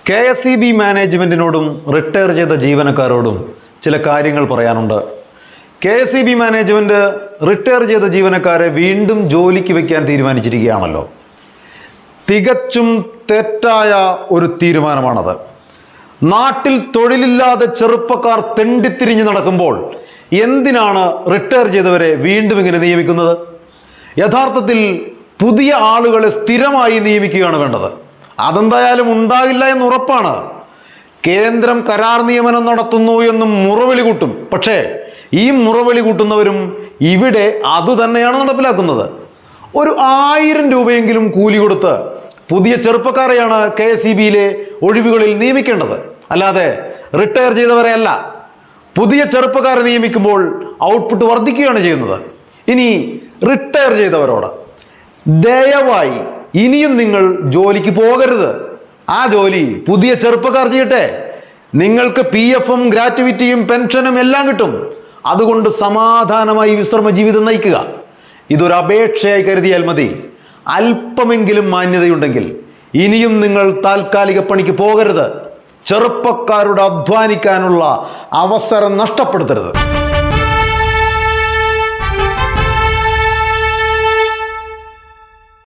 KSEB മാനേജ്മെൻറ്റിനോടും retire ചെയ്ത ജീവനക്കാരോടും ചില കാര്യങ്ങൾ പറയാനുണ്ട്. KSEB മാനേജ്മെൻറ്റ് റിട്ടയർ ചെയ്ത ജീവനക്കാരെ വീണ്ടും ജോലിക്ക് വയ്ക്കാൻ തീരുമാനിച്ചിരിക്കുകയാണല്ലോ. തികച്ചും തെറ്റായ ഒരു തീരുമാനമാണത്. നാട്ടിൽ തൊഴിലില്ലാതെ ചെറുപ്പക്കാർ തെണ്ടിത്തിരിഞ്ഞ് നടക്കുമ്പോൾ എന്തിനാണ് റിട്ടയർ ചെയ്തവരെ വീണ്ടും ഇങ്ങനെ നിയമിക്കുന്നത്? യഥാർത്ഥത്തിൽ പുതിയ ആളുകളെ സ്ഥിരമായി നിയമിക്കുകയാണ് വേണ്ടത്. അതെന്തായാലും ഉണ്ടാകില്ല എന്ന് ഉറപ്പാണ്. കേന്ദ്രം കരാർ നിയമനം നടത്തുന്നു എന്നും മുറവിളി കൂട്ടും. പക്ഷേ ഈ മുറവിളി കൂട്ടുന്നവരും ഇവിടെ അതുതന്നെയാണ് നടപ്പിലാക്കുന്നത്. ഒരു 1000 രൂപയെങ്കിലും കൂലി കൊടുത്ത് പുതിയ ചെറുപ്പക്കാരെയാണ് KSEBയിലെ ഒഴിവുകളിൽ നിയമിക്കേണ്ടത്, അല്ലാതെ റിട്ടയർ ചെയ്തവരെ അല്ല. പുതിയ ചെറുപ്പക്കാരെ നിയമിക്കുമ്പോൾ ഔട്ട്പുട്ട് വർദ്ധിക്കുകയാണ് ചെയ്യുന്നത്. ഇനി റിട്ടയർ ചെയ്തവരോട് ദയവായി ഇനിയും നിങ്ങൾ ജോലിക്ക് പോകരുത്. ആ ജോലി പുതിയ ചെറുപ്പക്കാർ ചെയ്യട്ടെ. നിങ്ങൾക്ക് PF-ഉം ഗ്രാറ്റുവിറ്റിയും പെൻഷനും എല്ലാം കിട്ടും. അതുകൊണ്ട് സമാധാനമായി വിശ്രമ ജീവിതം നയിക്കുക. ഇതൊരു അപേക്ഷയായി കരുതിയാൽ മതി. അല്പമെങ്കിലും മാന്യതയുണ്ടെങ്കിൽ ഇനിയും നിങ്ങൾ താൽക്കാലിക പണിക്ക് പോകരുത്. ചെറുപ്പക്കാരുടെ അധ്വാനിക്കാനുള്ള അവസരം നഷ്ടപ്പെടുത്തരുത്.